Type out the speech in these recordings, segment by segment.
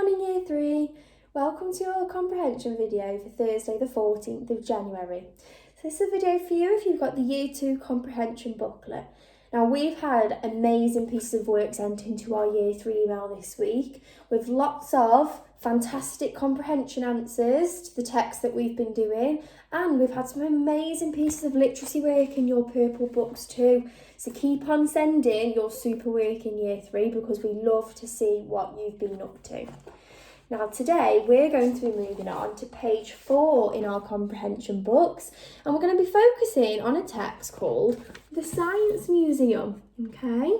morning Year 3, welcome to your comprehension video for Thursday the 14th of January. So this is a video for you if you've got the Year 2 comprehension booklet. Now we've had amazing pieces of work sent into our Year 3 email this week with lots of fantastic comprehension answers to the text that we've been doing, and we've had some amazing pieces of literacy work in your purple books too. So keep on sending your super work in Year 3 because we love to see what you've been up to. Now today we're going to be moving on to page 4 in our comprehension books, and we're going to be focusing on a text called The Science Museum, okay?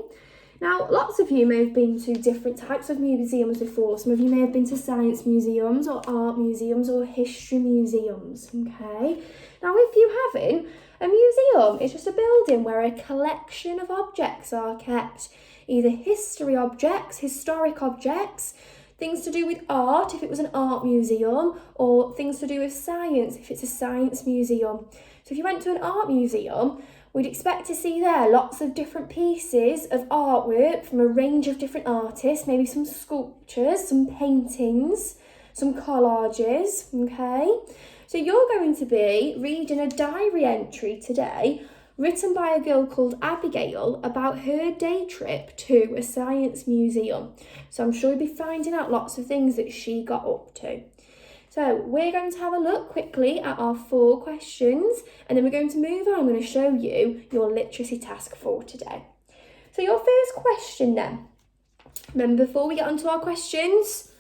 Now lots of you may have been to different types of museums before. Some of you may have been to science museums or art museums or history museums, okay? Now if you haven't, a museum is just a building where a collection of objects are kept, either history objects, historic objects, things to do with art if it was an art museum, or things to do with science if it's a science museum. So if you went to an art museum, we'd expect to see there lots of different pieces of artwork from a range of different artists, maybe some sculptures, some paintings, some collages, okay? So you're going to be reading a diary entry today written by a girl called Abigail about her day trip to a science museum. So I'm sure you'll be finding out lots of things that she got up to. So we're going to have a look quickly at our 4 questions, and then we're going to move on. I'm going to show you your literacy task for today. So your first question then. Remember, before we get onto our questions,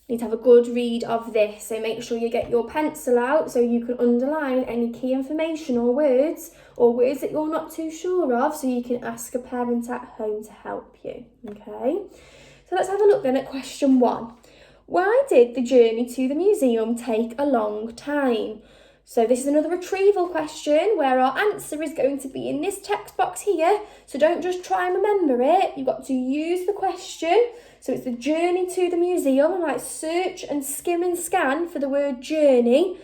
you need to have a good read of this. So make sure you get your pencil out so you can underline any key information or words that you're not too sure of, so you can ask a parent at home to help you, okay? So let's have a look then at question 1. Why did the journey to the museum take a long time? So this is another retrieval question where our answer is going to be in this text box here. So don't just try and remember it. You've got to use the question. So it's the journey to the museum. I might search and skim and scan for the word journey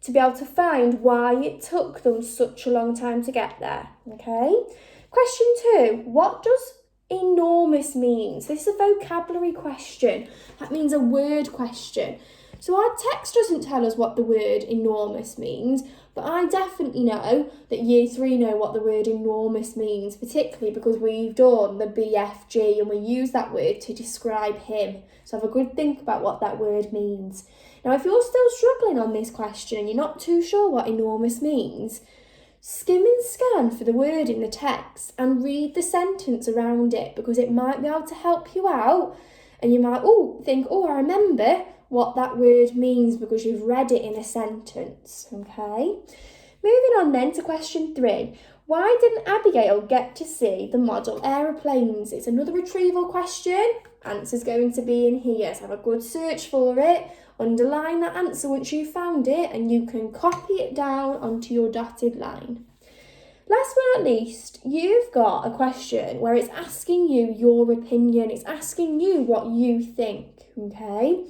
to be able to find why it took them such a long time to get there. Okay. Question 2. What does enormous mean? So this is a vocabulary question. That means a word question. So our text doesn't tell us what the word enormous means, but I definitely know that Year 3 know what the word enormous means, particularly because we've done the BFG and we use that word to describe him. So have a good think about what that word means. Now, if you're still struggling on this question and you're not too sure what enormous means, skim and scan for the word in the text and read the sentence around it, because it might be able to help you out, and you might think, I remember what that word means because you've read it in a sentence, okay? Moving on then to question 3. Why didn't Abigail get to see the model aeroplanes? It's another retrieval question. Answer's going to be in here, so have a good search for it. Underline that answer once you've found it, and you can copy it down onto your dotted line. Last but not least, you've got a question where it's asking you your opinion. It's asking you what you think, okay?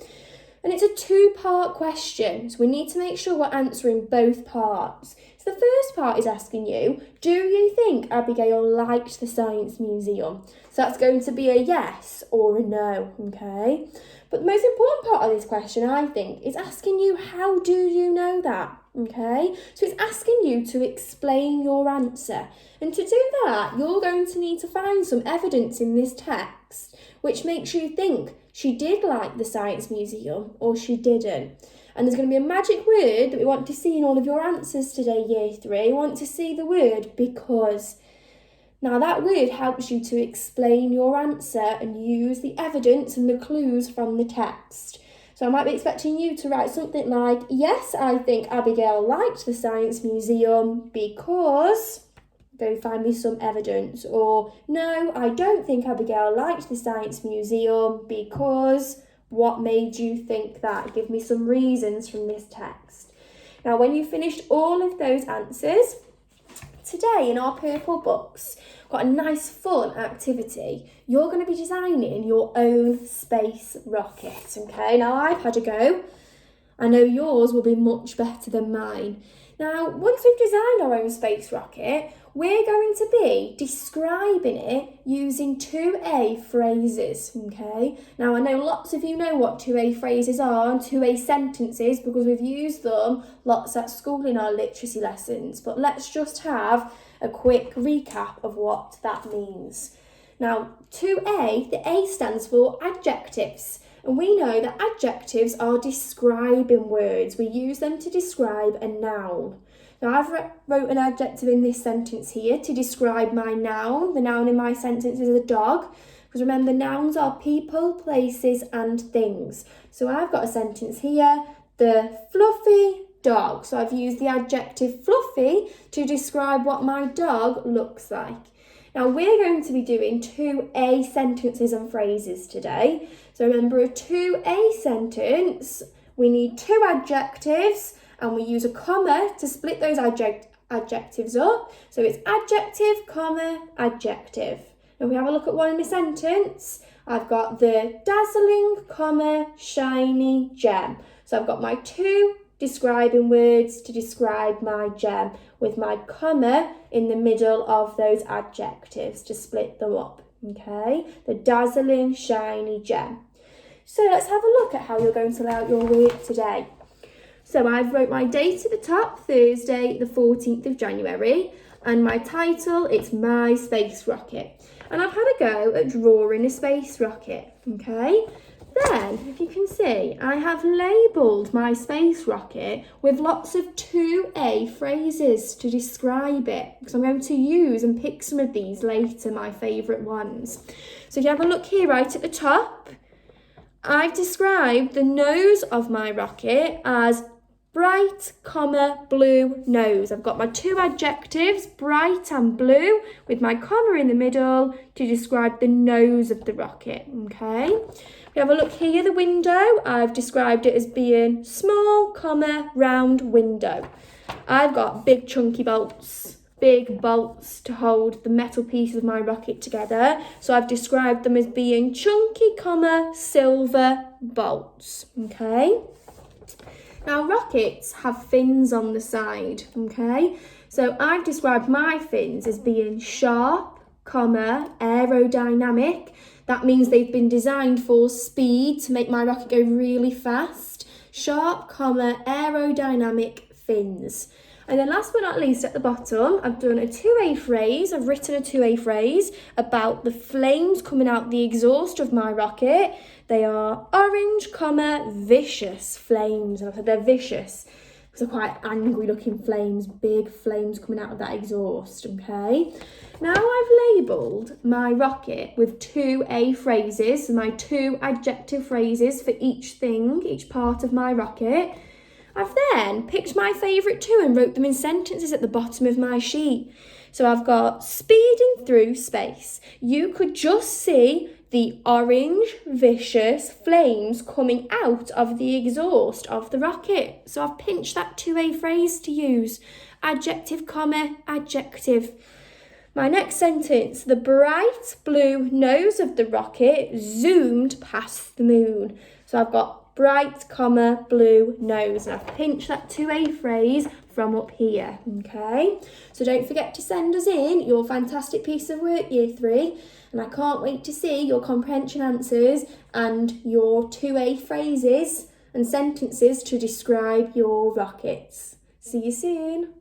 And it's a 2-part question, so we need to make sure we're answering both parts. So the first part is asking you, do you think Abigail liked the Science Museum? So that's going to be a yes or a no, okay? But the most important part of this question, I think, is asking you, how do you know that? Okay, so it's asking you to explain your answer. And to do that, you're going to need to find some evidence in this text which makes you think she did like the Science Museum or she didn't. And there's going to be a magic word that we want to see in all of your answers today, Year 3. We want to see the word because. Now that word helps you to explain your answer and use the evidence and the clues from the text. So I might be expecting you to write something like, yes, I think Abigail liked the Science Museum because, go find me some evidence. Or, no, I don't think Abigail liked the Science Museum because, what made you think that? Give me some reasons from this text. Now, when you've finished all of those answers, today in our purple books, got a nice fun activity. You're going to be designing your own space rocket, okay? Now I've had a go. I know yours will be much better than mine. Now, once we've designed our own space rocket, we're going to be describing it using 2A phrases, okay? Now, I know lots of you know what 2A phrases are and 2A sentences because we've used them lots at school in our literacy lessons, but let's just have a quick recap of what that means. Now, 2A, the A stands for adjectives. And we know that adjectives are describing words. We use them to describe a noun. Now, I've wrote an adjective in this sentence here to describe my noun. The noun in my sentence is a dog. Because remember, nouns are people, places, and things. So I've got a sentence here, the fluffy dog. So I've used the adjective fluffy to describe what my dog looks like. Now, we're going to be doing 2A sentences and phrases today. So remember, a 2A sentence, we need 2 adjectives and we use a comma to split those adjectives up. So it's adjective, comma, adjective. Now, we have a look at one in a sentence. I've got the dazzling, comma, shiny gem. So I've got my 2 describing words to describe my gem with my comma in the middle of those adjectives to split them up, okay? The dazzling, shiny gem. So let's have a look at how you're going to lay out your work today. So I've wrote my date at the top, Thursday, the 14th of January, and my title, it's My Space Rocket. And I've had a go at drawing a space rocket, okay? Then, if you can see, I have labelled my space rocket with lots of 2A phrases to describe it, because I'm going to use and pick some of these later, my favourite ones. So if you have a look here right at the top, I've described the nose of my rocket as bright, comma, blue nose. I've got my 2 adjectives, bright and blue, with my comma in the middle to describe the nose of the rocket, okay? We have a look here, the window. I've described it as being small, comma, round window. I've got big chunky bolts, big bolts to hold the metal pieces of my rocket together. So I've described them as being chunky, comma, silver bolts, okay? Now, rockets have fins on the side, okay? So I've described my fins as being sharp, comma, aerodynamic. That means they've been designed for speed to make my rocket go really fast. Sharp, comma, aerodynamic fins. And then last but not least at the bottom, I've done a 2A phrase. I've written a 2A phrase about the flames coming out the exhaust of my rocket. They are orange, comma, vicious flames. And I've said they're vicious because they're quite angry looking flames, big flames coming out of that exhaust, okay? Now I've labelled my rocket with 2A phrases, so my 2 adjective phrases for each thing, each part of my rocket. I've then picked my favourite 2 and wrote them in sentences at the bottom of my sheet. So I've got speeding through space. You could just see the orange, vicious flames coming out of the exhaust of the rocket. So I've pinched that 2A phrase to use. Adjective, comma, adjective. My next sentence, the bright blue nose of the rocket zoomed past the moon. So I've got bright, comma, blue nose. And I've pinched that 2A phrase from up here, okay? So don't forget to send us in your fantastic piece of work, Year 3. And I can't wait to see your comprehension answers and your 2A phrases and sentences to describe your rockets. See you soon.